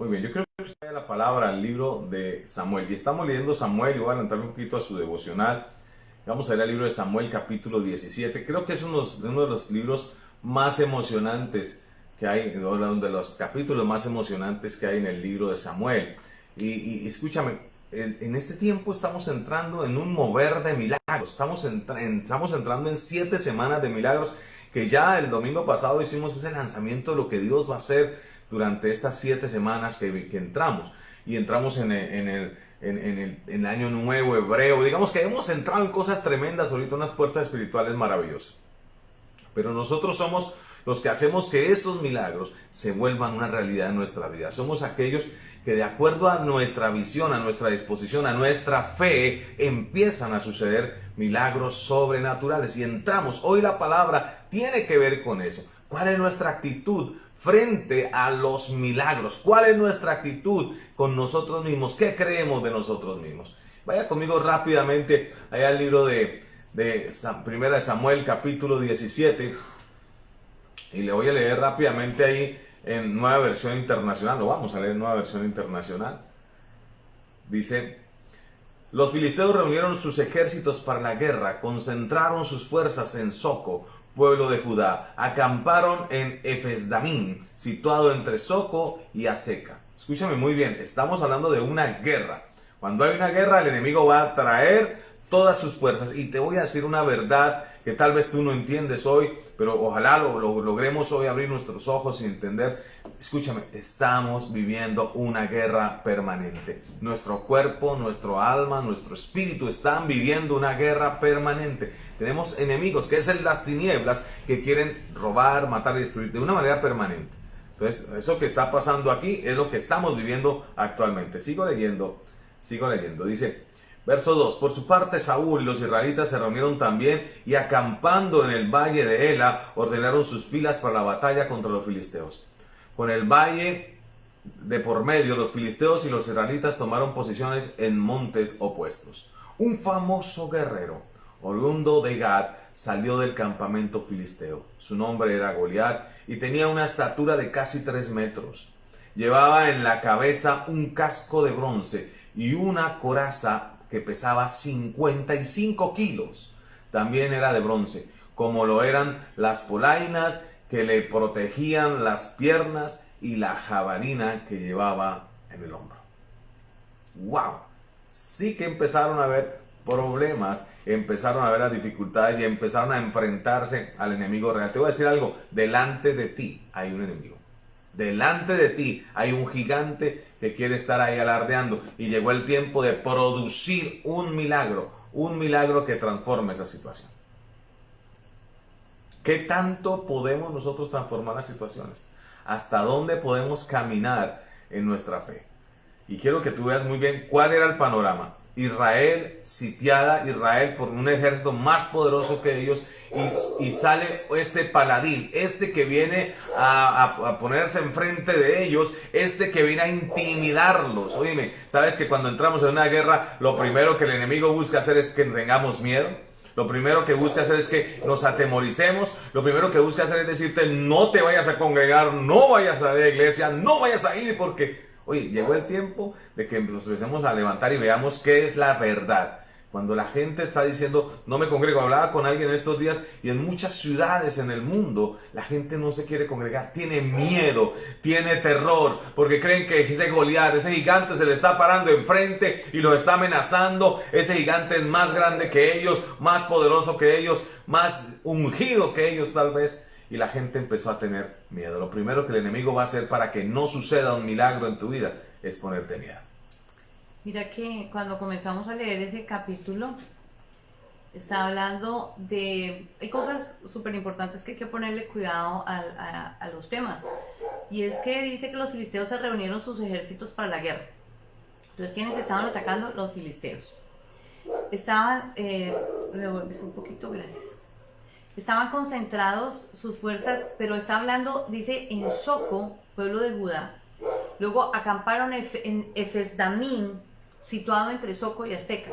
Muy bien, yo creo que usted vaya la palabra al libro de Samuel. Y estamos leyendo Samuel, y voy a adelantarme un poquito a su devocional. Vamos a ir al libro de Samuel, capítulo 17. Creo que es uno de los libros más emocionantes que hay, uno de los capítulos más emocionantes que hay en el libro de Samuel. Y escúchame, en este tiempo estamos entrando en un mover de milagros. Estamos entrando en 7 semanas de milagros, que ya el domingo pasado hicimos ese lanzamiento de lo que Dios va a hacer durante estas 7 semanas que entramos. Y entramos en el año nuevo hebreo. Digamos que hemos entrado en cosas tremendas ahorita, unas puertas espirituales maravillosas. Pero nosotros somos los que hacemos que esos milagros se vuelvan una realidad en nuestra vida. Somos aquellos que, de acuerdo a nuestra visión, a nuestra disposición, a nuestra fe, empiezan a suceder milagros sobrenaturales. Y entramos, hoy la palabra tiene que ver con eso. ¿Cuál es nuestra actitud frente a los milagros? ¿Cuál es nuestra actitud con nosotros mismos? ¿Qué creemos de nosotros mismos? Vaya conmigo rápidamente allá al libro de Primera de Samuel, capítulo 17, y le voy a leer rápidamente ahí en Nueva Versión Internacional. Lo vamos a leer en Nueva Versión Internacional. Dice: los filisteos reunieron sus ejércitos para la guerra, concentraron sus fuerzas en Soco, pueblo de Judá, acamparon en Efesdamín, situado entre Soco y Aseca. Escúchame muy bien, estamos hablando de una guerra. Cuando hay una guerra, el enemigo va a traer todas sus fuerzas. Y te voy a decir una verdad que tal vez tú no entiendes hoy, pero ojalá lo logremos hoy abrir nuestros ojos y entender. Escúchame, estamos viviendo una guerra permanente. Nuestro cuerpo, nuestro alma, nuestro espíritu están viviendo una guerra permanente. Tenemos enemigos, que es las tinieblas, que quieren robar, matar y destruir de una manera permanente. Entonces, eso que está pasando aquí es lo que estamos viviendo actualmente. Sigo leyendo. Dice, verso 2: por su parte, Saúl y los israelitas se reunieron también, y acampando en el valle de Ela, ordenaron sus filas para la batalla contra los filisteos. Con el valle de por medio, los filisteos y los israelitas tomaron posiciones en montes opuestos. Un famoso guerrero, oriundo de Gad, salió del campamento filisteo. Su nombre era Goliat, y tenía una estatura de casi 3 metros. Llevaba en la cabeza un casco de bronce y una coraza que pesaba 55 kilos. También era de bronce, como lo eran las polainas que le protegían las piernas y la jabalina que llevaba en el hombro. ¡Wow! Sí que empezaron a haber problemas, empezaron a haber las dificultades y empezaron a enfrentarse al enemigo real. Te voy a decir algo: delante de ti hay un enemigo. Delante de ti hay un gigante que quiere estar ahí alardeando, y llegó el tiempo de producir un milagro que transforme esa situación. ¿Qué tanto podemos nosotros transformar las situaciones? ¿Hasta dónde podemos caminar en nuestra fe? Y quiero que tú veas muy bien cuál era el panorama. Israel sitiada, Israel por un ejército más poderoso que ellos, y sale este paladín, este que viene a ponerse enfrente de ellos, este que viene a intimidarlos. Óyeme, ¿sabes que cuando entramos en una guerra, lo primero que el enemigo busca hacer es que tengamos miedo? Lo primero que busca hacer es que nos atemoricemos. Lo primero que busca hacer es decirte: no te vayas a congregar, no vayas a la iglesia, no vayas a ir, porque... Oye, llegó el tiempo de que nos empecemos a levantar y veamos qué es la verdad. Cuando la gente está diciendo: no me congrego. Hablaba con alguien estos días, y en muchas ciudades en el mundo la gente no se quiere congregar, tiene miedo, tiene terror, porque creen que ese Goliat, ese gigante, se le está parando enfrente y los está amenazando. Ese gigante es más grande que ellos, más poderoso que ellos, más ungido que ellos tal vez. Y la gente empezó a tener miedo. Lo primero que el enemigo va a hacer para que no suceda un milagro en tu vida es ponerte miedo. Mira que cuando comenzamos a leer ese capítulo, está hablando de... Hay cosas súper importantes que hay que ponerle cuidado a los temas. Y es que dice que los filisteos se reunieron sus ejércitos para la guerra. Entonces, ¿quiénes estaban atacando? Los filisteos. Estaban... revuelves un poquito, gracias. Estaban concentrados sus fuerzas, pero está hablando, dice, en Soco, pueblo de Judá. Luego acamparon en Efesdamín, situado entre Soco y Azteca.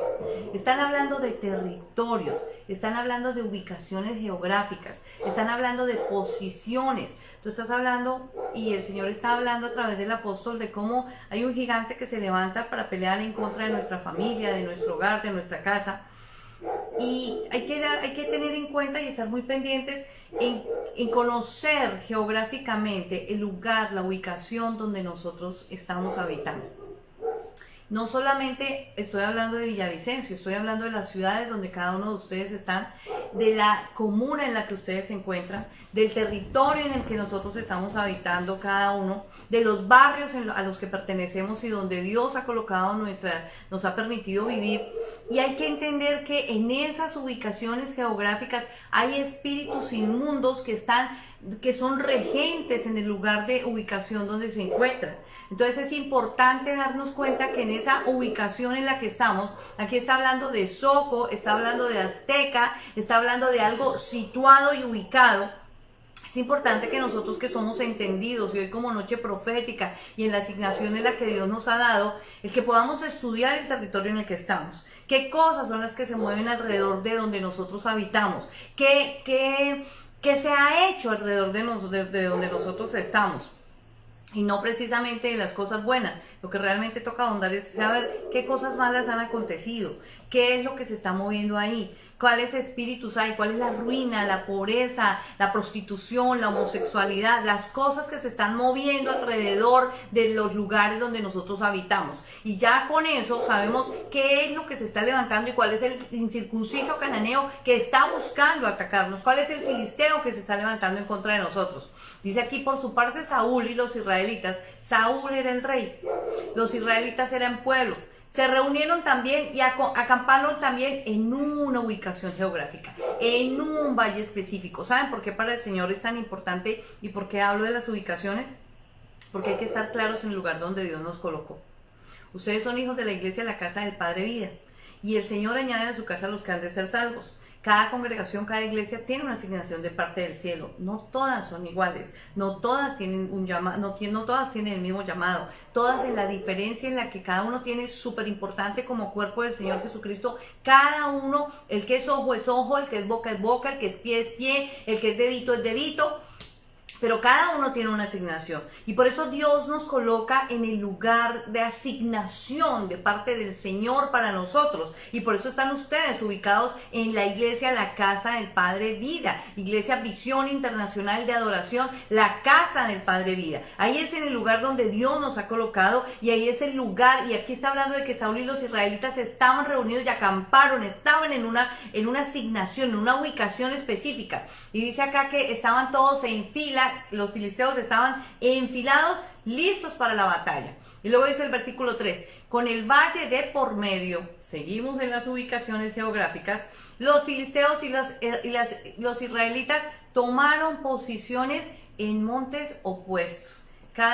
Están hablando de territorios, están hablando de ubicaciones geográficas, están hablando de posiciones. Tú estás hablando, y el Señor está hablando a través del apóstol, de cómo hay un gigante que se levanta para pelear en contra de nuestra familia, de nuestro hogar, de nuestra casa. Y hay que tener en cuenta y estar muy pendientes en conocer geográficamente el lugar, la ubicación donde nosotros estamos habitando. No solamente estoy hablando de Villavicencio, estoy hablando de las ciudades donde cada uno de ustedes están, de la comuna en la que ustedes se encuentran, del territorio en el que nosotros estamos habitando cada uno, de los barrios a los que pertenecemos y donde Dios ha colocado nos ha permitido vivir. Y hay que entender que en esas ubicaciones geográficas hay espíritus inmundos que son regentes en el lugar de ubicación donde se encuentran. Entonces es importante darnos cuenta que en esa ubicación en la que estamos, aquí está hablando de Soco, está hablando de Azteca, está hablando de algo situado y ubicado. Es importante que nosotros, que somos entendidos, y hoy como noche profética y en la asignación en la que Dios nos ha dado, es que podamos estudiar el territorio en el que estamos. ¿Qué cosas son las que se mueven alrededor de donde nosotros habitamos? ¿Qué se ha hecho alrededor de donde nosotros estamos? Y no precisamente de las cosas buenas. Lo que realmente toca ahondar es saber qué cosas malas han acontecido, qué es lo que se está moviendo ahí, cuáles espíritus hay, cuál es la ruina, la pobreza, la prostitución, la homosexualidad, las cosas que se están moviendo alrededor de los lugares donde nosotros habitamos. Y ya con eso sabemos qué es lo que se está levantando y cuál es el incircunciso cananeo que está buscando atacarnos, cuál es el filisteo que se está levantando en contra de nosotros. Dice aquí, por su parte, Saúl y los israelitas. Saúl era el rey, los israelitas eran pueblo. Se reunieron también y acamparon también en una ubicación geográfica, en un valle específico. ¿Saben por qué para el Señor es tan importante y por qué hablo de las ubicaciones? Porque hay que estar claros en el lugar donde Dios nos colocó. Ustedes son hijos de la iglesia, la casa del Padre Vida, y el Señor añade a su casa a los que han de ser salvos. Cada congregación, cada iglesia tiene una asignación de parte del cielo. No todas son iguales, no todas tienen un llamado, no todas tienen el mismo llamado. Todas en la diferencia en la que cada uno tiene súper importante como cuerpo del Señor Jesucristo. Cada uno, el que es ojo, el que es boca, el que es pie, el que es dedito. Pero cada uno tiene una asignación y por eso Dios nos coloca en el lugar de asignación de parte del Señor para nosotros, y por eso están ustedes ubicados en la iglesia, la casa del Padre Vida, iglesia Visión Internacional de Adoración, la casa del Padre Vida. Ahí es en el lugar donde Dios nos ha colocado, y ahí es el lugar, y aquí está hablando de que Saúl y los israelitas estaban reunidos y acamparon, estaban en una asignación, en una ubicación específica, y dice acá que estaban todos en fila. Los filisteos estaban enfilados, listos para la batalla. Y luego dice el versículo 3, con el valle de por medio, seguimos en las ubicaciones geográficas, los filisteos y los israelitas tomaron posiciones en montes opuestos.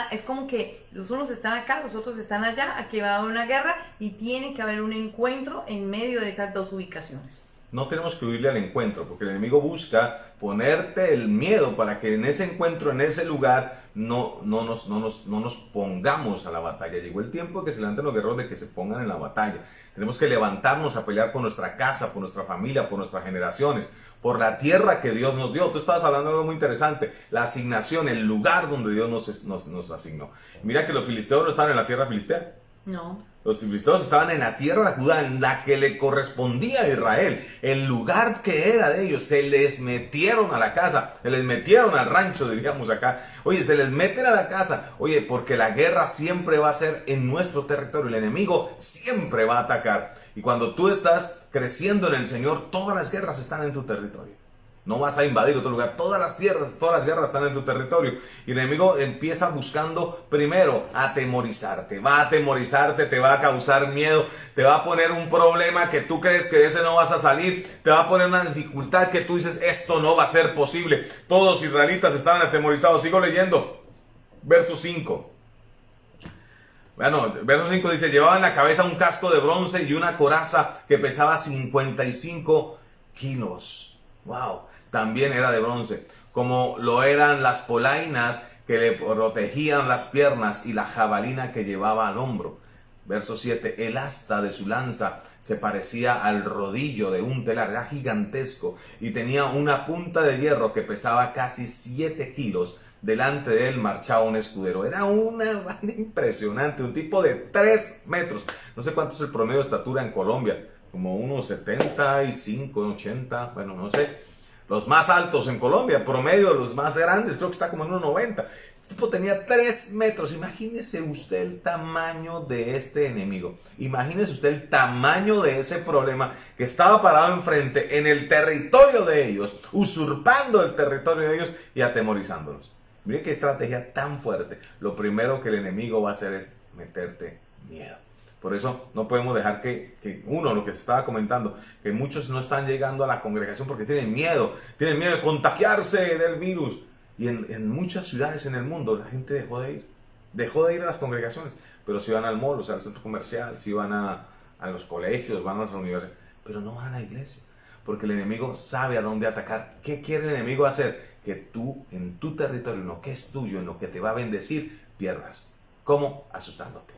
Es como que los unos están acá, los otros están allá, aquí va a haber una guerra y tiene que haber un encuentro en medio de esas dos ubicaciones. No tenemos que huirle al encuentro, porque el enemigo busca ponerte el miedo para que en ese encuentro, en ese lugar, no nos pongamos a la batalla. Llegó el tiempo de que se levanten los guerreros, de que se pongan en la batalla. Tenemos que levantarnos a pelear por nuestra casa, por nuestra familia, por nuestras generaciones, por la tierra que Dios nos dio. Tú estabas hablando de algo muy interesante, la asignación, el lugar donde Dios nos asignó. Mira que los filisteos no estaban en la tierra filistea. No. Los filisteos estaban en la tierra de Judá, en la que le correspondía a Israel, el lugar que era de ellos. Se les metieron a la casa, se les metieron al rancho, diríamos acá. Oye, se les meten a la casa, oye, porque la guerra siempre va a ser en nuestro territorio, el enemigo siempre va a atacar. Y cuando tú estás creciendo en el Señor, todas las guerras están en tu territorio. No vas a invadir otro lugar. Todas las guerras están en tu territorio. Y el enemigo empieza buscando primero atemorizarte. Va a atemorizarte, te va a causar miedo, te va a poner un problema que tú crees que de ese no vas a salir. Te va a poner una dificultad que tú dices, esto no va a ser posible. Todos los israelitas estaban atemorizados. Sigo leyendo. Verso 5. Bueno, verso 5 dice, llevaba en la cabeza un casco de bronce y una coraza que pesaba 55 kilos. Wow. También era de bronce, como lo eran las polainas que le protegían las piernas y la jabalina que llevaba al hombro. Verso 7, el asta de su lanza se parecía al rodillo de un telar, era gigantesco y tenía una punta de hierro que pesaba casi 7 kilos. Delante de él marchaba un escudero. Era una vaina impresionante, un tipo de 3 metros. No sé cuánto es el promedio de estatura en Colombia, como unos 75, 80, bueno, no sé. Los más altos en Colombia, promedio, los más grandes, creo que está como en 1,90. Este tipo tenía 3 metros. Imagínese usted el tamaño de este enemigo. Imagínese usted el tamaño de ese problema que estaba parado enfrente en el territorio de ellos, usurpando el territorio de ellos y atemorizándolos. Mire qué estrategia tan fuerte. Lo primero que el enemigo va a hacer es meterte miedo. Por eso no podemos dejar que uno, lo que se estaba comentando, que muchos no están llegando a la congregación porque tienen miedo de contagiarse del virus. Y en muchas ciudades en el mundo la gente dejó de ir a las congregaciones, pero si van al mall, o sea, al centro comercial, si van a los colegios, van a las universidades, pero no van a la iglesia, porque el enemigo sabe a dónde atacar. ¿Qué quiere el enemigo hacer? Que tú, en tu territorio, en lo que es tuyo, en lo que te va a bendecir, pierdas. ¿Cómo? Asustándote.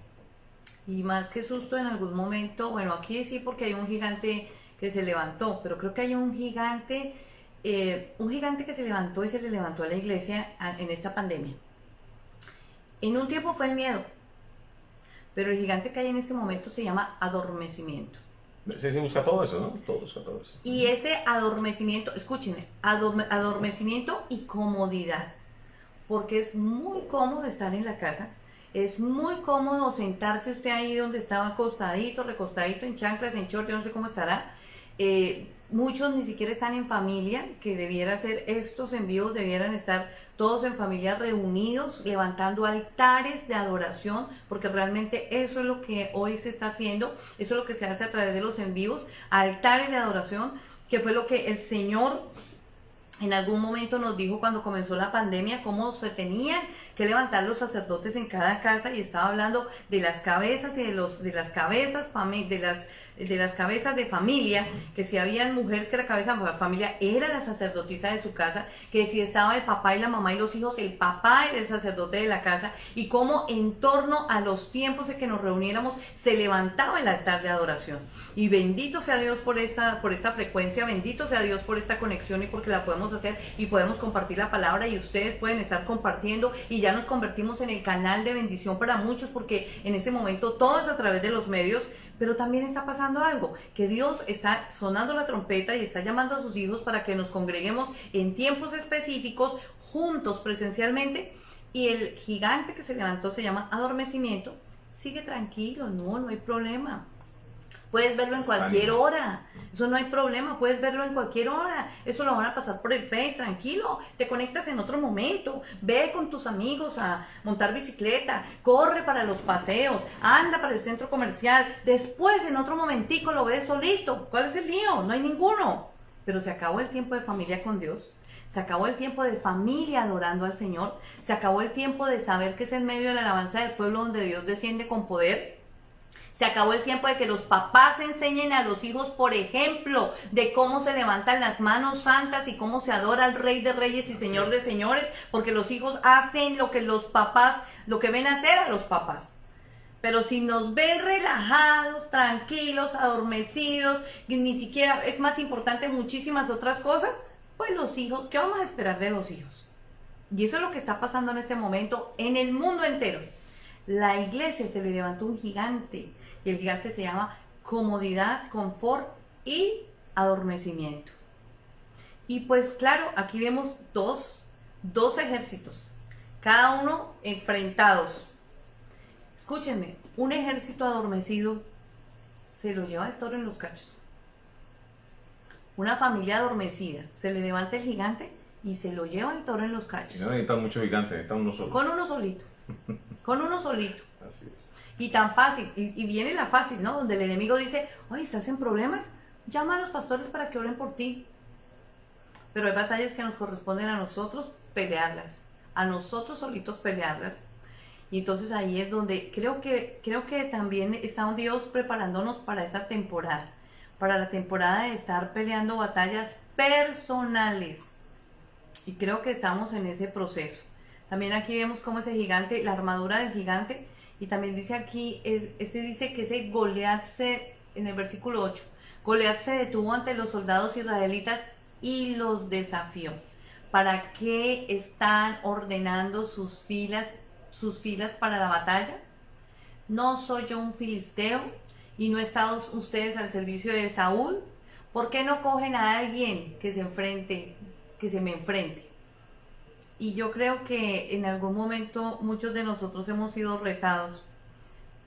Y más que susto en algún momento, bueno, aquí sí porque hay un gigante que se levantó, pero creo que hay un gigante que se levantó y se le levantó a la iglesia en esta pandemia. En un tiempo fue el miedo, pero el gigante que hay en este momento se llama adormecimiento. Sí, busca todo eso, ¿no? Todo busca todo eso. Y ese adormecimiento, escúchenme, adormecimiento y comodidad, porque es muy cómodo estar en la casa, es muy cómodo sentarse usted ahí donde estaba acostadito, recostadito, en chanclas, en short, yo no sé cómo estará. Muchos ni siquiera están en familia, que debiera ser estos envíos, debieran estar todos en familia reunidos, levantando altares de adoración, porque realmente eso es lo que hoy se está haciendo, eso es lo que se hace a través de los envíos, altares de adoración, que fue lo que el Señor en algún momento nos dijo cuando comenzó la pandemia, cómo se tenían que levantar los sacerdotes en cada casa, y estaba hablando de las cabezas y de las cabezas de familia, que si habían mujeres que la cabeza de la familia era la sacerdotisa de su casa, que si estaba el papá y la mamá y los hijos, el papá era el sacerdote de la casa, y cómo en torno a los tiempos en que nos reuniéramos se levantaba el altar de adoración. Y bendito sea Dios por esta frecuencia, bendito sea Dios por esta conexión y porque la podemos hacer y podemos compartir la palabra, y ustedes pueden estar compartiendo, y ya nos convertimos en el canal de bendición para muchos, porque en este momento todo es a través de los medios. Pero también está pasando algo, que Dios está sonando la trompeta y está llamando a sus hijos para que nos congreguemos en tiempos específicos, juntos presencialmente, y el gigante que se levantó se llama adormecimiento. Sigue tranquilo, no hay problema. Puedes verlo en cualquier hora, eso no hay problema, puedes verlo en cualquier hora, eso lo van a pasar por el Face, tranquilo, te conectas en otro momento, ve con tus amigos a montar bicicleta, corre para los paseos, anda para el centro comercial, después en otro momentico lo ves solito. ¿Cuál es el lío? No hay ninguno. Pero se acabó el tiempo de familia con Dios, se acabó el tiempo de familia adorando al Señor, se acabó el tiempo de saber que es en medio de la alabanza del pueblo donde Dios desciende con poder. Se acabó el tiempo de que los papás enseñen a los hijos, por ejemplo, de cómo se levantan las manos santas y cómo se adora al Rey de Reyes y Señor de Señores, porque los hijos hacen lo que los papás, lo que ven hacer a los papás. Pero si nos ven relajados, tranquilos, adormecidos, y ni siquiera es más importante muchísimas otras cosas, pues los hijos, ¿qué vamos a esperar de los hijos? Y eso es lo que está pasando en este momento en el mundo entero. La iglesia se le levantó un gigante, y el gigante se llama comodidad, confort y adormecimiento. Y pues claro, aquí vemos dos ejércitos, cada uno enfrentados. Escúchenme, un ejército adormecido se lo lleva el toro en los cachos. Una familia adormecida, se le levanta el gigante y se lo lleva el toro en los cachos. Y no necesitan muchos gigantes, necesitan uno solo. Con uno solito. Con uno solito. Así es. Y tan fácil, y viene la fácil, ¿no? Donde el enemigo dice, oye, ¿estás en problemas? Llama a los pastores para que oren por ti. Pero hay batallas que nos corresponden a nosotros pelearlas, a nosotros solitos pelearlas. Y entonces ahí es donde creo que también está un Dios preparándonos para esa temporada, para la temporada de estar peleando batallas personales. Y creo que estamos en ese proceso. También aquí vemos cómo ese gigante, la armadura del gigante, Y también dice aquí, dice que ese Goliat en el versículo 8, Goliat se detuvo ante los soldados israelitas y los desafió. ¿Para qué están ordenando sus filas para la batalla? ¿No soy yo un filisteo y no están ustedes al servicio de Saúl? ¿Por qué no cogen a alguien que se me enfrente? Y yo creo que en algún momento muchos de nosotros hemos sido retados.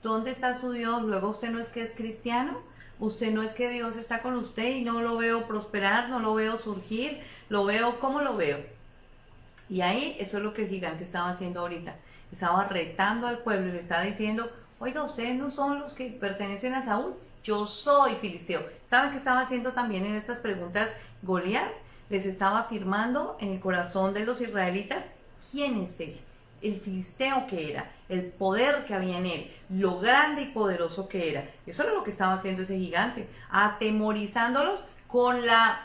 ¿Dónde está su Dios? Luego usted no es que es cristiano, usted no es que Dios está con usted y no lo veo prosperar, no lo veo surgir, lo veo como lo veo. Y ahí eso es lo que el gigante estaba haciendo ahorita. Estaba retando al pueblo y le estaba diciendo, oiga, ustedes no son los que pertenecen a Saúl, yo soy filisteo. ¿Saben qué estaba haciendo también en estas preguntas Goliat? Les estaba afirmando en el corazón de los israelitas quién es él, el filisteo que era, el poder que había en él, lo grande y poderoso que era. Eso era lo que estaba haciendo ese gigante, atemorizándolos con la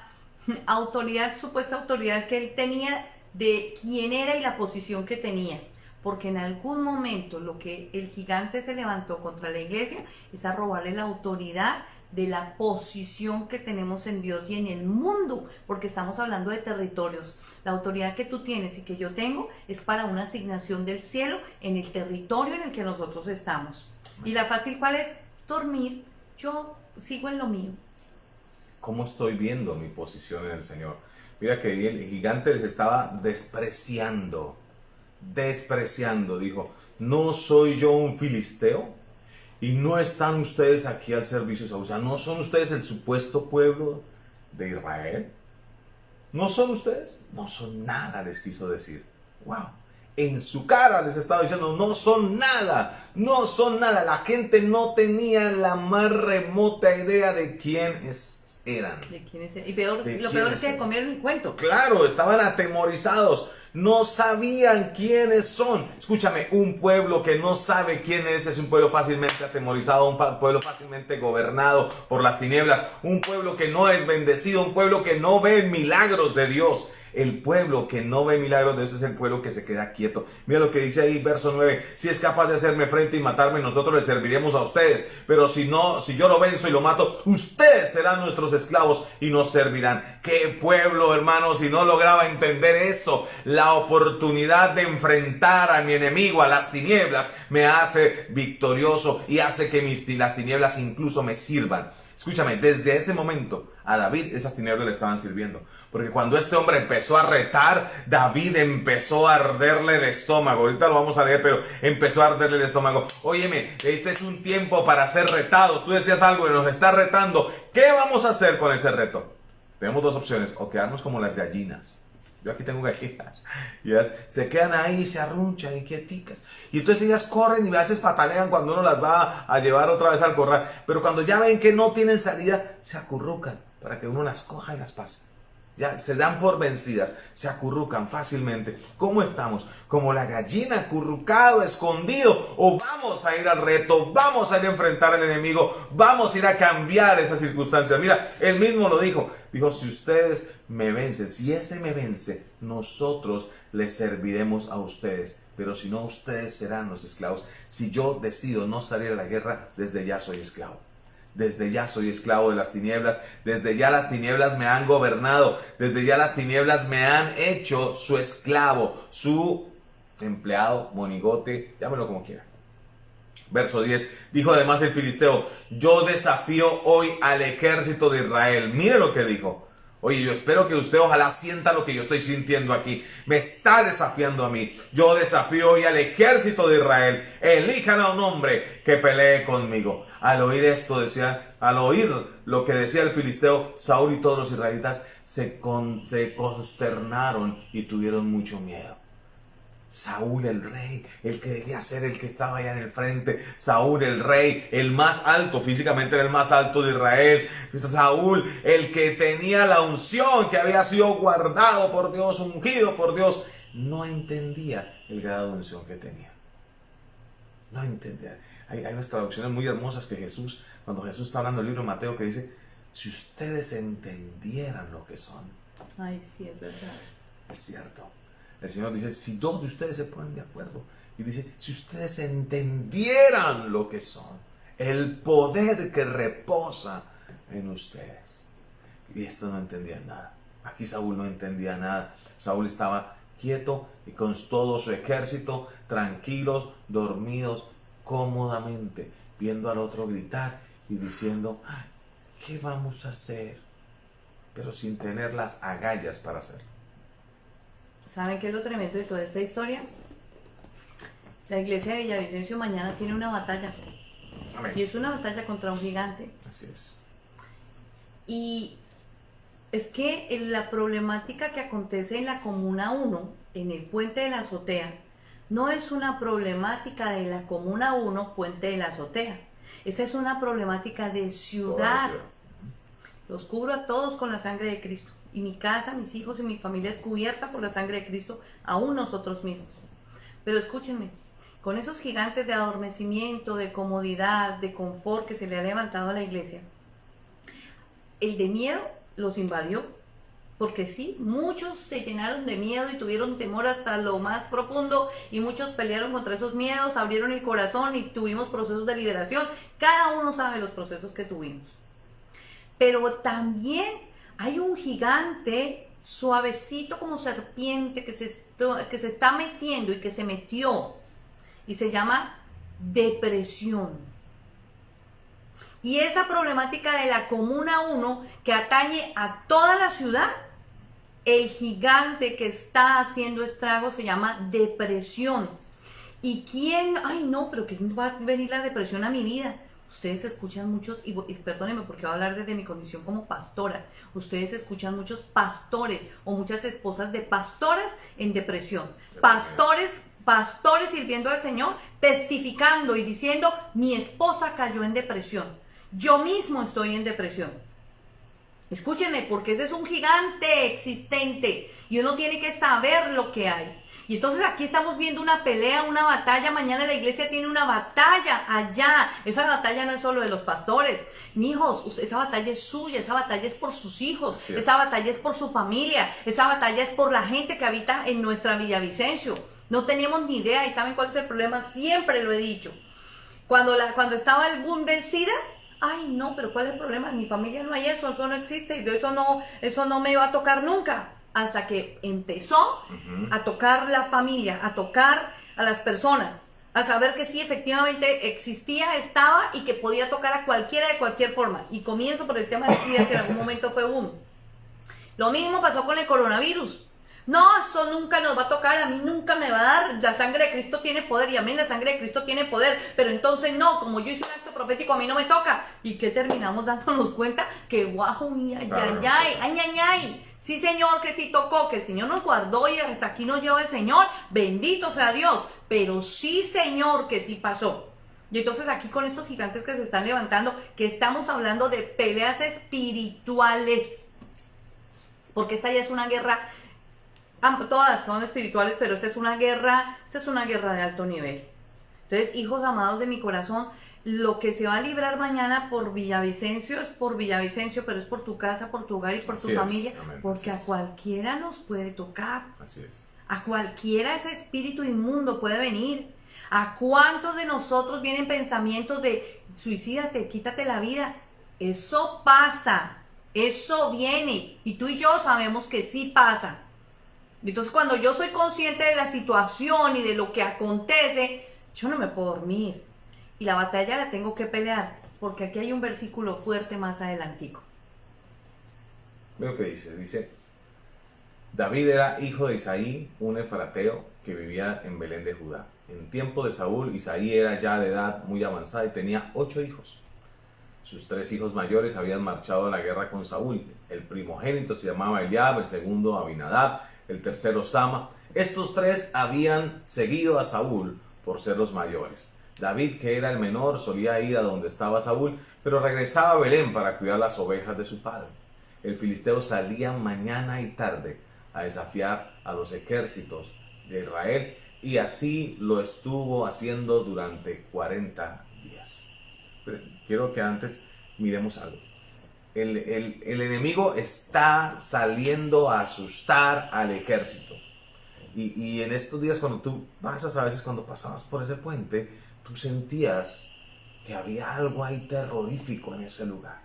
supuesta autoridad que él tenía de quién era y la posición que tenía. Porque en algún momento lo que el gigante se levantó contra la iglesia es a robarle la autoridad de la posición que tenemos en Dios y en el mundo, porque estamos hablando de territorios. La autoridad que tú tienes y que yo tengo es para una asignación del cielo en el territorio en el que nosotros estamos. ¿Y la fácil cuál es? Dormir. Yo sigo en lo mío. ¿Cómo estoy viendo mi posición en el Señor? Mira que el gigante les estaba despreciando. Dijo, ¿no soy yo un filisteo? Y no están ustedes aquí al servicio de Saúl. O sea, ¿no son ustedes el supuesto pueblo de Israel? ¿No son ustedes? No son nada, les quiso decir. ¡Wow! En su cara les estaba diciendo, no son nada, no son nada. La gente no tenía la más remota idea de quiénes eran. ¿De quiénes eran? Y lo peor es que se comieron el cuento. Claro, estaban atemorizados. No sabían quiénes son. Escúchame, un pueblo que no sabe quién es un pueblo fácilmente atemorizado, un pueblo fácilmente gobernado por las tinieblas, un pueblo que no es bendecido, un pueblo que no ve milagros de Dios. El pueblo que no ve milagros de Dios es el pueblo que se queda quieto. Mira lo que dice ahí, verso 9. Si es capaz de hacerme frente y matarme, nosotros les serviremos a ustedes. Pero si yo lo venzo y lo mato, ustedes serán nuestros esclavos y nos servirán. ¡Qué pueblo, hermanos! Si no lograba entender eso, la oportunidad de enfrentar a mi enemigo, a las tinieblas, me hace victorioso y hace que las tinieblas incluso me sirvan. Escúchame, desde ese momento a David esas tinieblas le estaban sirviendo. Porque cuando este hombre empezó a retar, David empezó a arderle el estómago. Ahorita lo vamos a leer, pero empezó a arderle el estómago. Óyeme, este es un tiempo para ser retados. Tú decías algo y nos está retando. ¿Qué vamos a hacer con ese reto? Tenemos dos opciones, o quedarnos como las gallinas. Yo aquí tengo gallinas. Y ellas se quedan ahí, se arrunchan y quieticas. Y entonces ellas corren y a veces patalean cuando uno las va a llevar otra vez al corral. Pero cuando ya ven que no tienen salida, se acurrucan para que uno las coja y las pase. Ya se dan por vencidas, se acurrucan fácilmente. ¿Cómo estamos? Como la gallina, acurrucado, escondido. O vamos a ir al reto, vamos a ir a enfrentar al enemigo, vamos a ir a cambiar esas circunstancias. Mira, él mismo lo dijo. Dijo, si ustedes me vencen, si ese me vence, nosotros les serviremos a ustedes. Pero si no, ustedes serán los esclavos. Si yo decido no salir a la guerra, desde ya soy esclavo. Desde ya soy esclavo de las tinieblas. Desde ya las tinieblas me han gobernado. Desde ya las tinieblas me han hecho su esclavo, su empleado, monigote, llámelo como quiera. Verso 10. Dijo además el filisteo, yo desafío hoy al ejército de Israel. Mire lo que dijo. Oye, yo espero que usted ojalá sienta lo que yo estoy sintiendo aquí. Me está desafiando a mí. Yo desafío hoy al ejército de Israel. Elijan a un hombre que pelee conmigo. Al oír esto, al oír lo que decía el filisteo, Saúl y todos los israelitas se consternaron y tuvieron mucho miedo. Saúl el rey, el que debía ser el que estaba allá en el frente. Saúl el rey, el más alto, físicamente era el más alto de Israel. Saúl el que tenía la unción, que había sido guardado por Dios, ungido por Dios. No entendía el grado de unción que tenía. No entendía. Hay unas traducciones muy hermosas que Jesús, cuando Jesús está hablando del libro de Mateo, que dice, si ustedes entendieran lo que son. Ay, sí, es verdad. Es cierto. El Señor dice, si dos de ustedes se ponen de acuerdo Y dice, si ustedes entendieran lo que son, el poder que reposa en ustedes. Y esto no entendía nada. Aquí Saúl no entendía nada. Saúl estaba quieto y con todo su ejército, tranquilos, dormidos, cómodamente, viendo al otro gritar y diciendo, "Ay, ¿qué vamos a hacer?", pero sin tener las agallas para hacerlo. ¿Saben qué es lo tremendo de toda esta historia? La iglesia de Villavicencio mañana tiene una batalla. Amén. Y es una batalla contra un gigante. Así es. Y es que la problemática que acontece en la Comuna 1, en el Puente de la Azotea, no es una problemática de la Comuna 1, Puente de la Azotea. Esa es una problemática de ciudad. Los cubro a todos con la sangre de Cristo. Y mi casa, mis hijos y mi familia es cubierta por la sangre de Cristo, aún nosotros mismos. Pero escúchenme, con esos gigantes de adormecimiento, de comodidad, de confort que se le ha levantado a la iglesia, el de miedo los invadió. Porque sí, muchos se llenaron de miedo y tuvieron temor hasta lo más profundo, y muchos pelearon contra esos miedos, abrieron el corazón y tuvimos procesos de liberación. Cada uno sabe los procesos que tuvimos. Pero también hay un gigante suavecito como serpiente que se está metiendo y que se metió, y se llama depresión. Y esa problemática de la Comuna 1 que atañe a toda la ciudad, el gigante que está haciendo estragos se llama depresión. ¿Y quién? Ay, no, pero ¿quién va a venir la depresión a mi vida? Ustedes escuchan muchos, y perdónenme porque voy a hablar desde mi condición como pastora, ustedes escuchan muchos pastores o muchas esposas de pastoras en depresión. Pastores sirviendo al Señor, testificando y diciendo, mi esposa cayó en depresión. Yo mismo estoy en depresión. Escúchenme, porque ese es un gigante existente y uno tiene que saber lo que hay. Y entonces aquí estamos viendo una pelea, una batalla. Mañana la iglesia tiene una batalla allá. Esa batalla no es solo de los pastores. Mijos, esa batalla es suya, esa batalla es por sus hijos, esa batalla es por su familia, esa batalla es por la gente que habita en nuestra Villavicencio. No teníamos ni idea, y ¿saben cuál es el problema? Siempre lo he dicho. Cuando estaba el boom del SIDA, ay no, pero ¿cuál es el problema? En mi familia no hay eso no existe, eso no me va a tocar nunca. Hasta que empezó a tocar la familia, a tocar a las personas, a saber que sí, efectivamente existía, estaba, y que podía tocar a cualquiera de cualquier forma. Y comienzo por el tema del SIDA, que en algún momento fue boom. Lo mismo pasó con el coronavirus. No, eso nunca nos va a tocar, a mí nunca me va a dar, la sangre de Cristo tiene poder, y a mí la sangre de Cristo tiene poder, pero entonces no, como yo hice un acto profético, a mí no me toca. ¿Y qué terminamos dándonos cuenta? Que guajo, ay, sí, Señor, que sí tocó, que el Señor nos guardó y hasta aquí nos lleva el Señor, bendito sea Dios, pero sí, Señor, que sí pasó. Y entonces aquí con estos gigantes que se están levantando, que estamos hablando de peleas espirituales, porque esta ya es una guerra. Todas son espirituales, pero esta es una guerra de alto nivel. Entonces, hijos amados de mi corazón, lo que se va a librar mañana por Villavicencio es por Villavicencio, pero es por tu casa, por tu hogar y por tu familia, porque a cualquiera nos puede tocar. Así es. A cualquiera ese espíritu inmundo puede venir. ¿A cuántos de nosotros vienen pensamientos de suicídate, quítate la vida? Eso pasa, eso viene, y tú y yo sabemos que sí pasa. Entonces, cuando yo soy consciente de la situación y de lo que acontece, yo no me puedo dormir. Y la batalla la tengo que pelear, porque aquí hay un versículo fuerte más adelantico. Ve lo que dice. Dice, David era hijo de Isaí, un efrateo que vivía en Belén de Judá. En tiempo de Saúl, Isaí era ya de edad muy avanzada y tenía 8 hijos. Sus 3 hijos mayores habían marchado a la guerra con Saúl. El primogénito se llamaba Eliab, el segundo Abinadab, el tercero Sama. Estos 3 habían seguido a Saúl por ser los mayores. David, que era el menor, solía ir a donde estaba Saúl, pero regresaba a Belén para cuidar las ovejas de su padre. El filisteo salía mañana y tarde a desafiar a los ejércitos de Israel, y así lo estuvo haciendo durante 40 días. Pero quiero que antes miremos algo. El enemigo está saliendo a asustar al ejército. Y en estos días cuando tú pasas, a veces cuando pasabas por ese puente, tú sentías que había algo ahí terrorífico en ese lugar.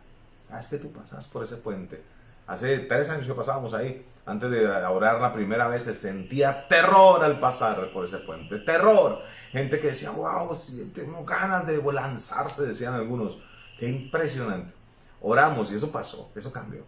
Es que tú pasas por ese puente. Hace 3 años que pasábamos ahí, antes de orar la primera vez, se sentía terror al pasar por ese puente. Terror. Gente que decía, wow, si tengo ganas de lanzarse, decían algunos. Qué impresionante. Oramos y eso pasó, eso cambió.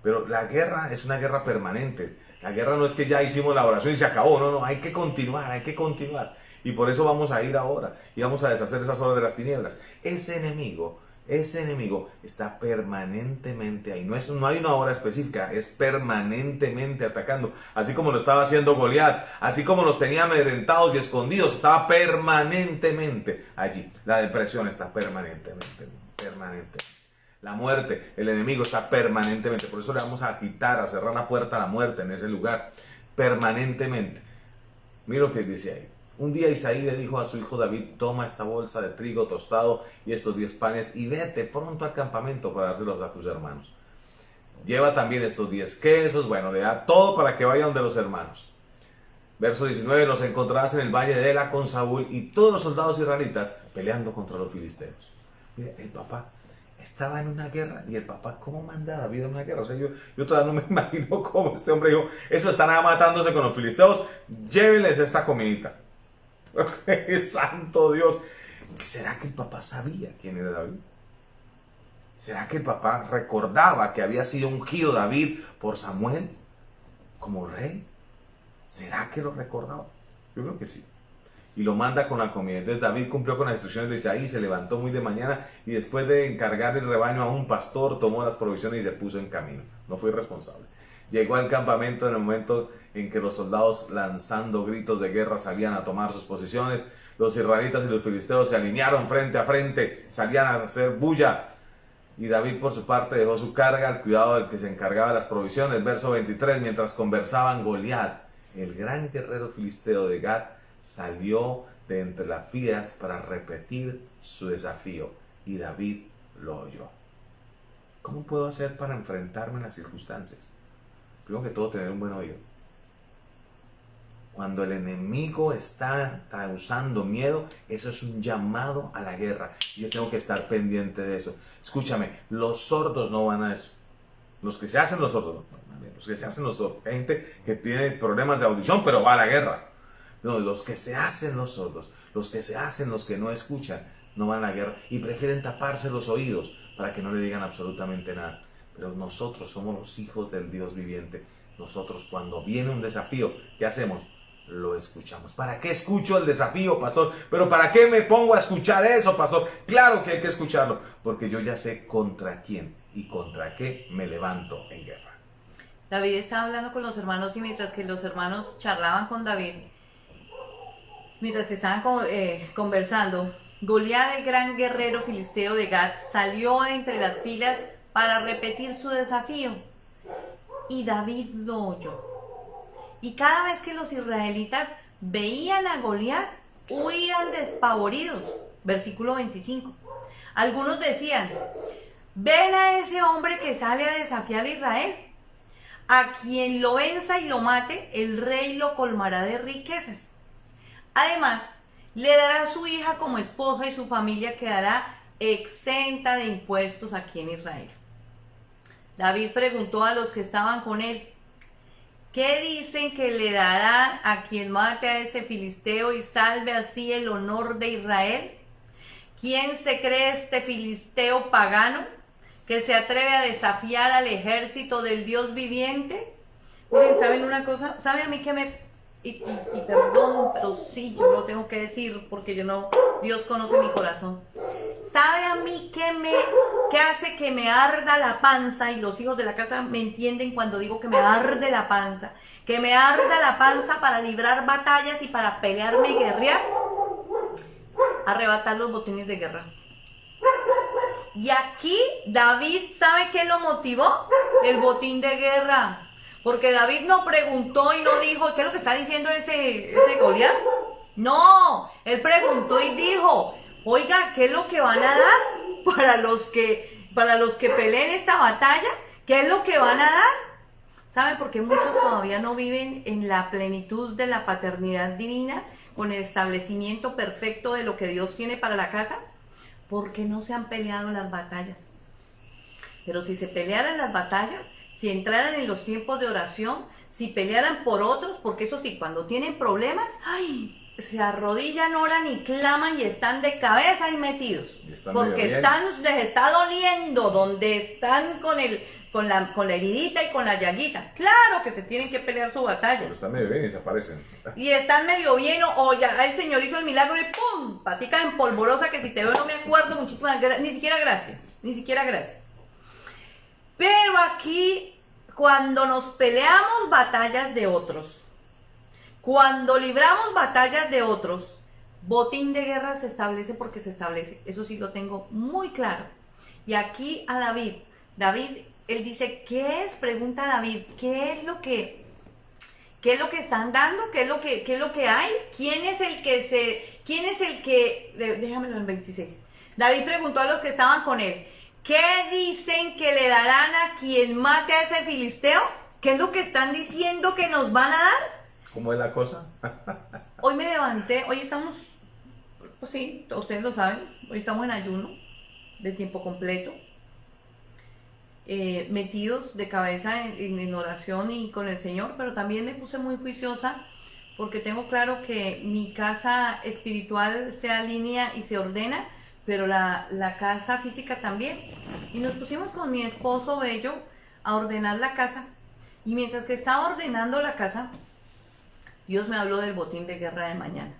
Pero la guerra es una guerra permanente. La guerra no es que ya hicimos la oración y se acabó. No, hay que continuar, hay que continuar. Y por eso vamos a ir ahora y vamos a deshacer esas obras de las tinieblas. Ese enemigo está permanentemente ahí. No hay una hora específica, es permanentemente atacando. Así como lo estaba haciendo Goliat, así como los tenía amedrentados y escondidos, estaba permanentemente allí. La depresión está permanentemente. La muerte, el enemigo está permanentemente. Por eso le vamos a quitar, a cerrar la puerta a la muerte en ese lugar, permanentemente. Mira lo que dice ahí. Un día Isaí le dijo a su hijo David, toma esta bolsa de trigo tostado y estos 10 panes y vete pronto al campamento para dárselos a tus hermanos. Lleva también estos 10 quesos, bueno, le da todo para que vayan de los hermanos. Verso 19, los encontrarás en el valle de Ela con Saúl y todos los soldados israelitas peleando contra los filisteos. Mira, el papá estaba en una guerra y el papá, ¿cómo manda a David a una guerra? O sea, yo todavía no me imagino cómo este hombre dijo, eso están matándose con los filisteos, llévenles esta comidita. Santo Dios. ¿Será que el papá sabía quién era David? ¿Será que el papá recordaba que había sido ungido David por Samuel como rey? ¿Será que lo recordaba? Yo creo que sí. Y lo manda con la comida. Entonces David cumplió con las instrucciones de Isaí, se levantó muy de mañana y después de encargar el rebaño a un pastor, tomó las provisiones y se puso en camino. No fue irresponsable. Llegó al campamento en el momento en que los soldados, lanzando gritos de guerra, salían a tomar sus posiciones. Los israelitas y los filisteos se alinearon frente a frente, salían a hacer bulla. Y David, por su parte, dejó su carga al cuidado del que se encargaba de las provisiones. Verso 23, mientras conversaban, Goliat, el gran guerrero filisteo de Gat, salió de entre las filas para repetir su desafío. Y David lo oyó. ¿Cómo puedo hacer para enfrentarme en las circunstancias? Primero que todo, tener un buen oído. Cuando el enemigo está causando miedo, eso es un llamado a la guerra. Yo tengo que estar pendiente de eso. Escúchame, los sordos no van a eso. Los que se hacen los sordos, los que se hacen los sordos. Hay gente que tiene problemas de audición, pero va a la guerra. No, los que se hacen los sordos, los que se hacen los que no escuchan, no van a la guerra y prefieren taparse los oídos para que no le digan absolutamente nada. Pero nosotros somos los hijos del Dios viviente. Nosotros, cuando viene un desafío, ¿qué hacemos? Lo escuchamos. ¿Para qué escucho el desafío, pastor? ¿Pero para qué me pongo a escuchar eso, pastor? Claro que hay que escucharlo, porque yo ya sé contra quién y contra qué me levanto en guerra. David estaba hablando con los hermanos y mientras que los hermanos charlaban con David, mientras que estaban conversando, Goliat, el gran guerrero filisteo de Gat, salió entre las filas para repetir su desafío. Y David lo oyó. Y cada vez que los israelitas veían a Goliat, huían despavoridos. Versículo 25. Algunos decían, ven a ese hombre que sale a desafiar a Israel. A quien lo venza y lo mate, el rey lo colmará de riquezas. Además, le dará a su hija como esposa y su familia quedará exenta de impuestos aquí en Israel. David preguntó a los que estaban con él, ¿qué dicen que le darán a quien mate a ese filisteo y salve así el honor de Israel? ¿Quién se cree este filisteo pagano que se atreve a desafiar al ejército del Dios viviente? Miren, ¿saben una cosa? ¿Sabe a mí que me... Y perdón, pero sí, yo lo tengo que decir porque yo no... Dios conoce mi corazón. ¿Sabe a mí qué hace que me arda la panza? Y los hijos de la casa me entienden cuando digo que me arde la panza. Que me arda la panza para librar batallas y para pelearme y guerrear. Arrebatar los botines de guerra. Y aquí David, ¿sabe qué lo motivó? El botín de guerra. Porque David no preguntó y no dijo, ¿qué es lo que está diciendo ese Goliat? No, él preguntó y dijo, oiga, ¿qué es lo que van a dar para los que peleen esta batalla? ¿Qué es lo que van a dar? ¿Saben por qué muchos todavía no viven en la plenitud de la paternidad divina, con el establecimiento perfecto de lo que Dios tiene para la casa? Porque no se han peleado las batallas. Pero si se pelearan las batallas, si entraran en los tiempos de oración, si pelearan por otros, porque eso sí, cuando tienen problemas, ¡ay!, se arrodillan, oran y claman y están de cabeza ahí metidos. Porque les está doliendo, donde están con la heridita y con la llaguita. Claro que se tienen que pelear su batalla. Pero están medio bien y se aparecen. Y están medio bien, o ya el Señor hizo el milagro y ¡pum! Patica en polvorosa, que si te veo no me acuerdo, muchísimas gracias. Ni siquiera gracias. Pero aquí, cuando nos peleamos batallas de otros, cuando libramos batallas de otros, botín de guerra se establece porque se establece. Eso sí lo tengo muy claro. Y aquí a David, él dice, ¿qué es? Pregunta David, ¿qué es lo que están dando? ¿Qué es lo que hay? ¿Quién es el que, déjamelo en 26. David preguntó a los que estaban con él, ¿qué dicen que le darán a quien mate a ese filisteo? ¿Qué es lo que están diciendo que nos van a dar? ¿Cómo es la cosa? Hoy me levanté, hoy estamos, pues sí, ustedes lo saben, hoy estamos en ayuno de tiempo completo, metidos de cabeza en oración y con el Señor, pero también me puse muy juiciosa porque tengo claro que mi casa espiritual se alinea y se ordena, pero la casa física también. Y nos pusimos con mi esposo bello a ordenar la casa, y mientras que estaba ordenando la casa, Dios me habló del botín de guerra de mañana.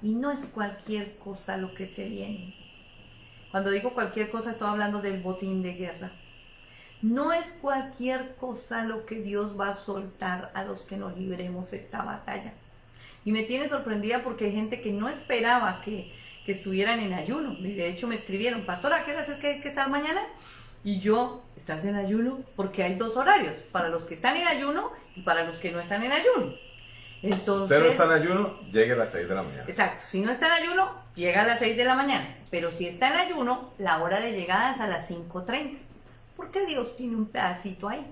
Y no es cualquier cosa lo que se viene. Cuando digo cualquier cosa, estoy hablando del botín de guerra. No es cualquier cosa lo que Dios va a soltar a los que nos libremos esta batalla. Y me tiene sorprendida porque hay gente que no esperaba que estuvieran en ayuno. Y de hecho me escribieron, pastora, ¿qué horas es que hay que estar mañana? Y yo, ¿estás en ayuno? Porque hay dos horarios, para los que están en ayuno y para los que no están en ayuno. Entonces, si usted no está en ayuno, llegue a las 6 de la mañana. Exacto, si no está en ayuno, llega a las 6 de la mañana. Pero si está en ayuno, la hora de llegada es a las 5:30. Porque Dios tiene un pedacito ahí.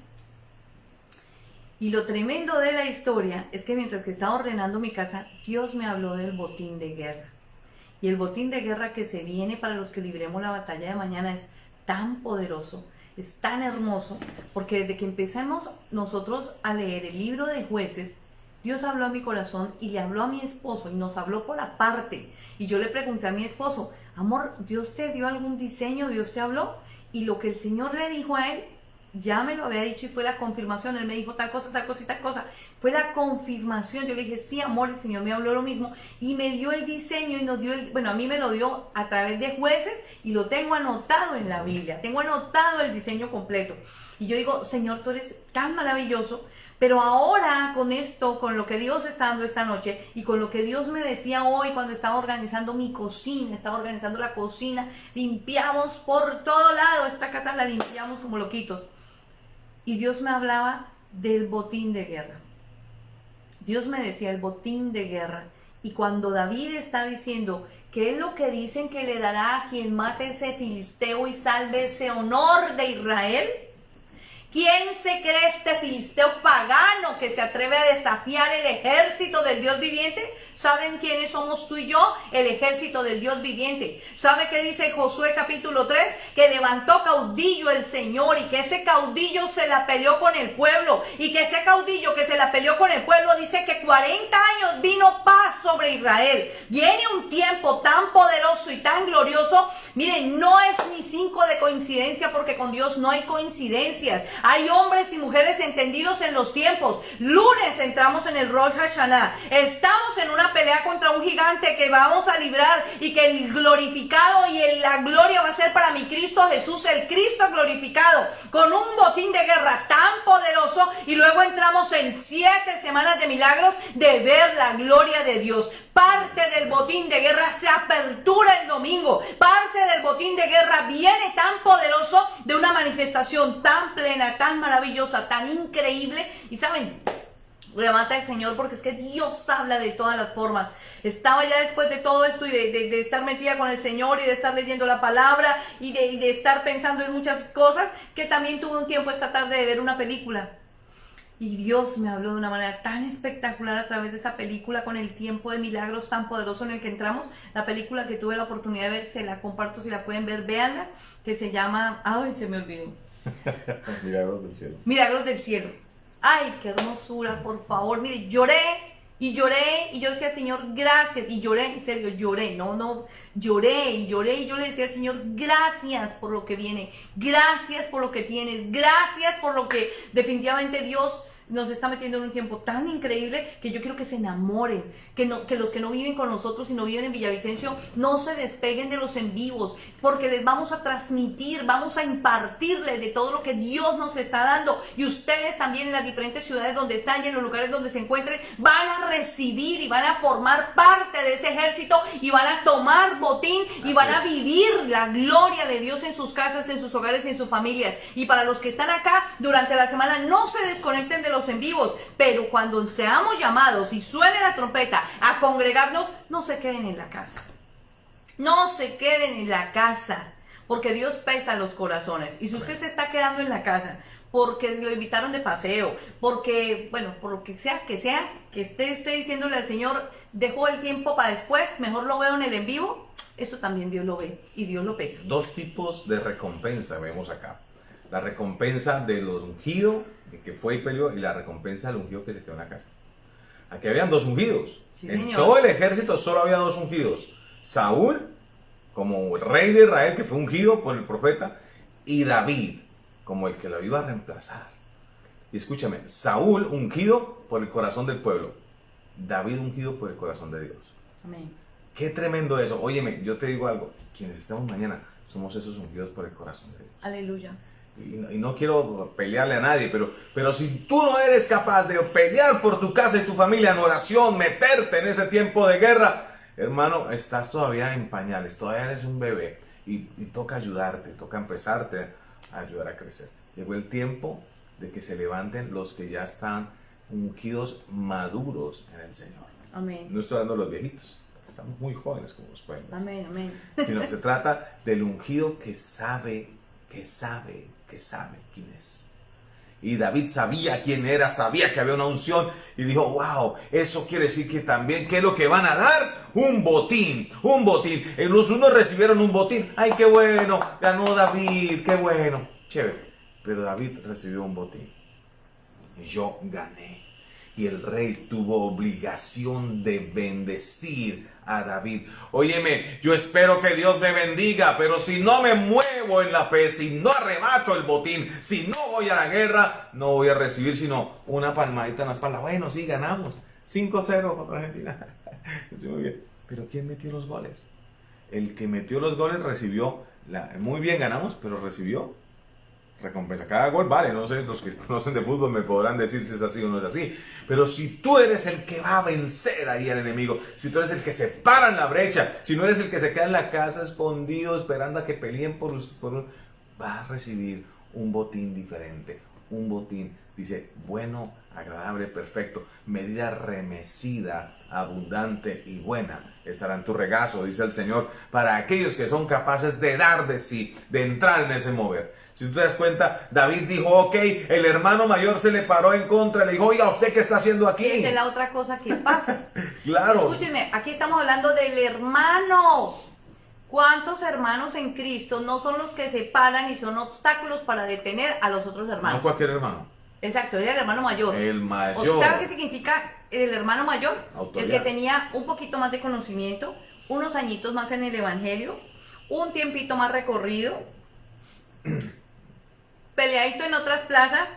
Y lo tremendo de la historia es que mientras que estaba ordenando mi casa, Dios me habló del botín de guerra. Y el botín de guerra que se viene para los que libremos la batalla de mañana es tan poderoso, es tan hermoso, porque desde que empezamos nosotros a leer el libro de Jueces, Dios habló a mi corazón y le habló a mi esposo y nos habló por aparte. Y yo le pregunté a mi esposo, amor, ¿Dios te dio algún diseño? ¿Dios te habló? Y lo que el Señor le dijo a él, ya me lo había dicho y fue la confirmación. Él me dijo tal cosa y tal cosa. Fue la confirmación. Yo le dije, sí, amor, el Señor me habló lo mismo. Y me dio el diseño y nos dio, a mí me lo dio a través de Jueces y lo tengo anotado en la Biblia. Tengo anotado el diseño completo. Y yo digo, Señor, tú eres tan maravilloso. Pero ahora con esto, con lo que Dios está dando esta noche y con lo que Dios me decía hoy cuando estaba organizando mi cocina, estaba organizando la cocina, limpiamos por todo lado, esta casa la limpiamos como loquitos. Y Dios me hablaba del botín de guerra. Dios me decía el botín de guerra. Y cuando David está diciendo, ¿qué es lo que dicen que le dará a quien mate ese filisteo y salve ese honor de Israel? ¿Quién se cree este filisteo pagano que se atreve a desafiar el ejército del Dios viviente? ¿Saben quiénes somos tú y yo? El ejército del Dios viviente. ¿Sabe qué dice Josué capítulo 3? Que levantó caudillo el Señor y que ese caudillo se la peleó con el pueblo. Y que ese caudillo que se la peleó con el pueblo dice que 40 años vino paz sobre Israel. Viene un tiempo tan poderoso y tan glorioso. Miren, no es ni 5 de coincidencia porque con Dios no hay coincidencias. Hay hombres y mujeres entendidos en los tiempos. Lunes entramos en el Rosh Hashanah. Estamos en una pelea contra un gigante que vamos a librar y que el glorificado y la gloria va a ser para mi Cristo Jesús, el Cristo glorificado, con un botín de guerra tan poderoso. Y luego entramos en 7 semanas de milagros de ver la gloria de Dios. Parte del botín de guerra se apertura el domingo. Parte del botín de guerra viene tan poderoso de una manifestación tan plena, tan maravillosa, tan increíble. Y saben, levanta el Señor porque es que Dios habla de todas las formas. Estaba ya después de todo esto y de estar metida con el Señor y de estar leyendo la palabra y de estar pensando en muchas cosas, que también tuve un tiempo esta tarde de ver una película. Y Dios me habló de una manera tan espectacular a través de esa película, con el tiempo de milagros tan poderoso en el que entramos. La película que tuve la oportunidad de ver, se la comparto, si la pueden ver, véanla, que se llama, ay, se me olvidó. Milagros del cielo. Milagros del cielo. Ay, qué hermosura, por favor. Mire, lloré y lloré y yo decía, Señor, gracias. Y lloré, en serio, lloré, lloré y lloré y yo le decía al Señor, gracias por lo que viene, gracias por lo que tienes, gracias por lo que definitivamente Dios nos está metiendo en un tiempo tan increíble, que yo quiero que se enamoren, que los que no viven con nosotros y no viven en Villavicencio no se despeguen de los en vivos, porque les vamos a transmitir, vamos a impartirles de todo lo que Dios nos está dando, y ustedes también en las diferentes ciudades donde están y en los lugares donde se encuentren van a recibir y van a formar parte de ese ejército y van a tomar botín y van a vivir la gloria de Dios en sus casas, en sus hogares y en sus familias. Y para los que están acá durante la semana, no se desconecten de los en vivos, pero cuando seamos llamados y suene la trompeta a congregarnos, no se queden en la casa. No se queden en la casa, porque Dios pesa los corazones. Y si usted se está quedando en la casa porque lo invitaron de paseo, porque, bueno, por lo que sea, que esté diciéndole al Señor, dejó el tiempo para después, mejor lo veo en el en vivo, eso también Dios lo ve y Dios lo pesa. Dos tipos de recompensa vemos acá. La recompensa de los ungidos, que fue y peleó, y la recompensa del ungido que se quedó en la casa. Aquí habían dos ungidos. Sí, en señor. todo el ejército solo había dos ungidos. Saúl, como el rey de Israel, que fue ungido por el profeta, y David, como el que lo iba a reemplazar. Y escúchame, Saúl ungido por el corazón del pueblo, David ungido por el corazón de Dios. Amén. Qué tremendo eso. Óyeme, yo te digo algo, quienes estemos mañana somos esos ungidos por el corazón de Dios. Aleluya. Y no quiero pelearle a nadie, pero si tú no eres capaz de pelear por tu casa y tu familia en oración, meterte en ese tiempo de guerra, hermano, estás todavía en pañales, todavía eres un bebé y toca ayudarte, toca empezarte a ayudar a crecer. Llegó el tiempo de que se levanten los que ya están ungidos, maduros en el Señor. Amén. No estoy hablando de los viejitos, estamos muy jóvenes como los pueden ver. Amén, amén. Sino se trata del ungido que sabe quién es. Y David sabía quién era, sabía que había una unción y dijo, wow, eso quiere decir que también, ¿qué es lo que van a dar? Un botín. Los unos recibieron un botín, ay, qué bueno, ganó David, qué bueno, chévere. Pero David recibió un botín. Yo gané. Y el rey tuvo obligación de bendecir a David. Óyeme, yo espero que Dios me bendiga, pero si no me muevo en la fe, si no arrebato el botín, si no voy a la guerra, no voy a recibir sino una palmadita en la espalda. Bueno, sí, ganamos 5-0 contra Argentina. Muy bien. Pero ¿quién metió los goles? El que metió los goles recibió, muy bien, ganamos, pero recibió recompensa. Cada gol vale, no sé, los que conocen de fútbol me podrán decir si es así o no es así, pero si tú eres el que va a vencer ahí al enemigo, si tú eres el que se para en la brecha, si no eres el que se queda en la casa escondido esperando a que peleen vas a recibir un botín diferente, un botín, dice, bueno, agradable, perfecto, medida remecida, abundante y buena estará en tu regazo, dice el Señor, para aquellos que son capaces de dar de sí, de entrar en ese mover. Si tú te das cuenta, David dijo, ok, el hermano mayor se le paró en contra, le dijo, oiga, ¿usted qué está haciendo aquí? Esa es la otra cosa que pasa. Claro. Escúchenme, aquí estamos hablando del hermano. ¿Cuántos hermanos en Cristo no son los que se paran y son obstáculos para detener a los otros hermanos? No cualquier hermano. Exacto, era el hermano mayor. El mayor. ¿Sabe qué significa el hermano mayor? Autoridad. El que tenía un poquito más de conocimiento, unos añitos más en el evangelio, un tiempito más recorrido, peleadito en otras plazas.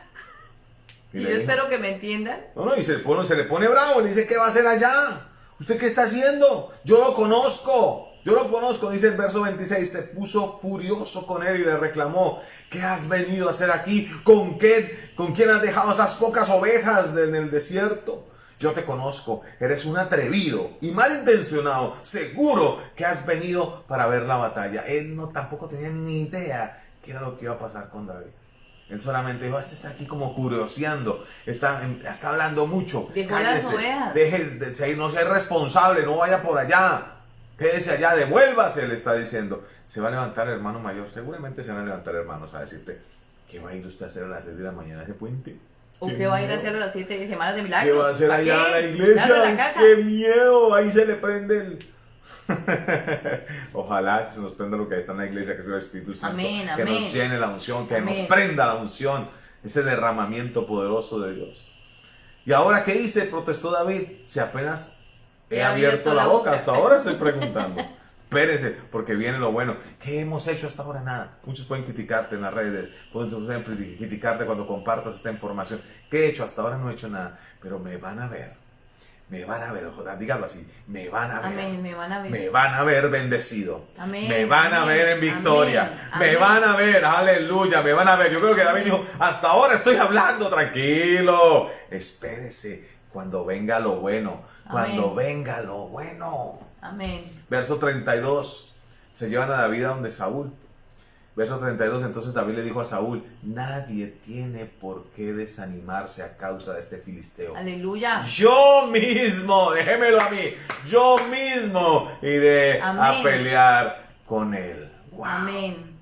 Y yo espero que me entiendan. No, y se le pone bravo, le dice, ¿qué va a hacer allá? ¿Usted qué está haciendo? Yo lo conozco, dice el verso 26, se puso furioso con él y le reclamó, ¿qué has venido a hacer aquí? ¿Con quién has dejado esas pocas ovejas en el desierto? Yo te conozco, eres un atrevido y malintencionado, seguro que has venido para ver la batalla. Él tampoco tenía ni idea qué era lo que iba a pasar con David. Él solamente dijo, este está aquí como curioseando, está hablando mucho. Dejó las ovejas. No sea responsable, no vaya por allá. Quédese allá, devuélvase, le está diciendo. Se va a levantar el hermano mayor, seguramente se van a levantar hermanos a decirte, ¿qué va a ir usted a hacer a las 6 de la mañana a ese puente? ¿O qué va a ir a hacer a las 7 semanas de milagros? ¿Qué va a hacer ¿Para allá qué? en la Quedarse en la iglesia? casa. ¡Qué miedo! Ahí se le prende el... Ojalá que se nos prenda lo que está en la iglesia, que es el Espíritu Santo. Amén, que amén. nos llene la unción, que Amén. nos prenda la unción, ese derramamiento poderoso de Dios. ¿Y ahora qué hice? Protestó David. Si apenas he abierto la boca, hasta ahora estoy preguntando. Espérense, porque viene lo bueno. ¿Qué hemos hecho hasta ahora? Nada. Muchos pueden criticarte en las redes, pueden criticarte cuando compartas esta información. ¿Qué he hecho? Hasta ahora no he hecho nada, pero me van a ver. Me van a ver, dígalo así, me van a ver. Amén, me van a ver. Me van a ver bendecido. Amén, Me van a amén, ver en victoria. amén, Me amén. van a ver, aleluya, me van a ver. Yo creo que David dijo, hasta ahora estoy hablando, tranquilo. Espérese, cuando venga lo bueno. Cuando Amén. venga lo bueno. Amén. Verso 32. Se llevan a David a donde Saúl. Verso 32. Entonces David le dijo a Saúl, nadie tiene por qué desanimarse a causa de este filisteo. Aleluya. Yo mismo, déjemelo a mí, yo mismo iré a Amén. pelear con él. Wow. Amén.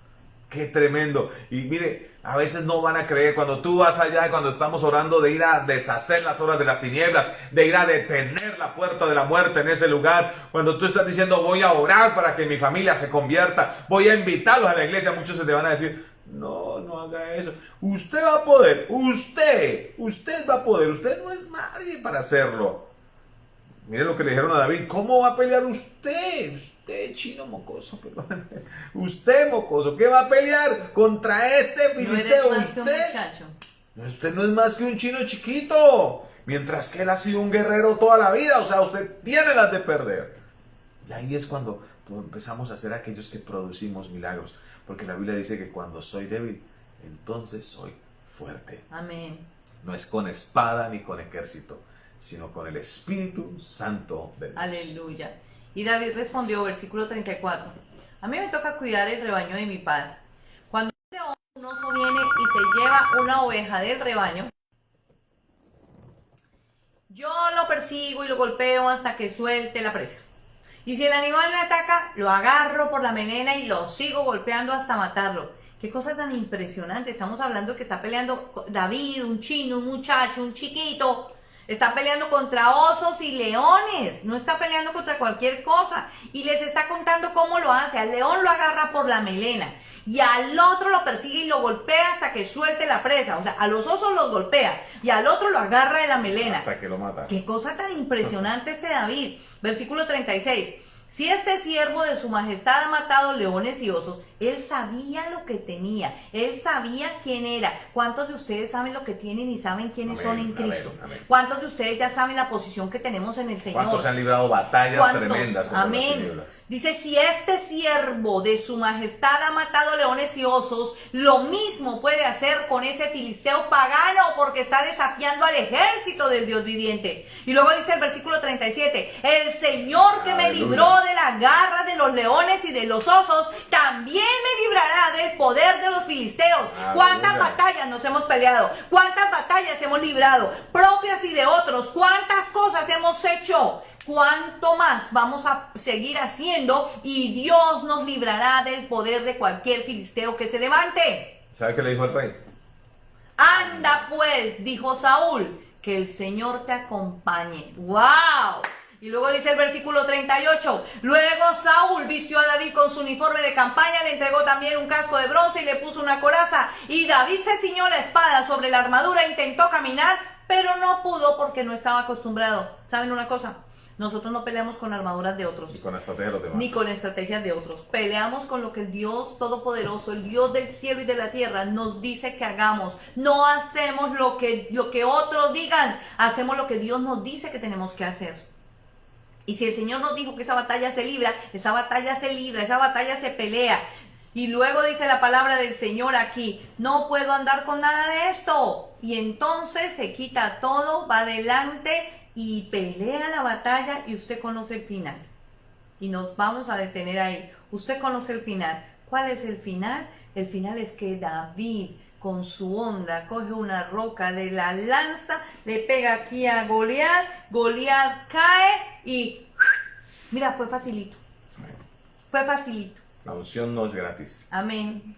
Qué tremendo. Y mire, a veces no van a creer cuando tú vas allá y cuando estamos orando de ir a deshacer las obras de las tinieblas, de ir a detener la puerta de la muerte en ese lugar. Cuando tú estás diciendo voy a orar para que mi familia se convierta, voy a invitarlos a la iglesia, muchos se te van a decir, no, no haga eso. Usted va a poder, usted va a poder, usted no es nadie para hacerlo. Mire lo que le dijeron a David, ¿cómo va a pelear usted? Usted, chino mocoso, perdón. Usted, mocoso, ¿qué va a pelear contra este No filisteo? eres más que un Usted, muchacho. usted no es más que un chino chiquito. Mientras que él ha sido un guerrero toda la vida. O sea, usted tiene las de perder. Y ahí es cuando empezamos a ser aquellos que producimos milagros. Porque la Biblia dice que cuando soy débil, entonces soy fuerte. Amén. No es con espada ni con ejército, sino con el Espíritu Santo de Dios. Aleluya. Y David respondió, versículo 34. A mí me toca cuidar el rebaño de mi padre. Cuando un oso viene y se lleva una oveja del rebaño, yo lo persigo y lo golpeo hasta que suelte la presa. Y si el animal me ataca, lo agarro por la melena y lo sigo golpeando hasta matarlo. Qué cosa tan impresionante. Estamos hablando que está peleando David, un chino, un muchacho, un chiquito. Está peleando contra osos y leones. No está peleando contra cualquier cosa. Y les está contando cómo lo hace. Al león lo agarra por la melena. Y al otro lo persigue y lo golpea hasta que suelte la presa. O sea, a los osos los golpea. Y al otro lo agarra de la melena. Hasta que lo mata. Qué cosa tan impresionante este David. Versículo 36. Si este siervo de su majestad ha matado leones y osos, él sabía lo que tenía, él sabía quién era. ¿Cuántos de ustedes saben lo que tienen y saben quiénes son en Cristo? Amén. ¿Cuántos de ustedes ya saben la posición que tenemos en el Señor? ¿Cuántos han librado batallas ¿Cuántos? tremendas contra las Amén. tinieblas? Dice, si este siervo de su majestad ha matado leones y osos, lo mismo puede hacer con ese filisteo pagano, porque está desafiando al ejército del Dios viviente. Y luego dice el versículo 37, el Señor que me Aleluya. libró de la garra de los leones y de los osos, también me librará del poder de los filisteos. Aleluya. ¿Cuántas batallas nos hemos peleado? ¿Cuántas batallas hemos librado? Propias y de otros. ¿Cuántas cosas hemos hecho? ¿Cuánto más vamos a seguir haciendo? Y Dios nos librará del poder de cualquier filisteo que se levante. ¿Sabe qué le dijo el rey? Anda pues, dijo Saúl, que el Señor te acompañe. ¡Wow! Y luego dice el versículo 38, luego Saúl vistió a David con su uniforme de campaña, le entregó también un casco de bronce y le puso una coraza. Y David se ciñó la espada sobre la armadura, intentó caminar, pero no pudo porque no estaba acostumbrado. ¿Saben una cosa? Nosotros no peleamos con armaduras de otros. Y con la estrategia de los demás. Ni con estrategias de otros. Peleamos con lo que el Dios Todopoderoso, el Dios del cielo y de la tierra, nos dice que hagamos. No hacemos lo que otros digan, hacemos lo que Dios nos dice que tenemos que hacer. Y si el Señor nos dijo que esa batalla se libra, esa batalla se libra, esa batalla se pelea. Y luego dice la palabra del Señor aquí, no puedo andar con nada de esto. Y entonces se quita todo, va adelante y pelea la batalla y usted conoce el final. Y nos vamos a detener ahí. Usted conoce el final. ¿Cuál es el final? El final es que David, con su onda, coge una roca de la lanza, le pega aquí a Goliat, Goliat cae y mira, fue facilito. Fue facilito. La unción no es gratis. Amén.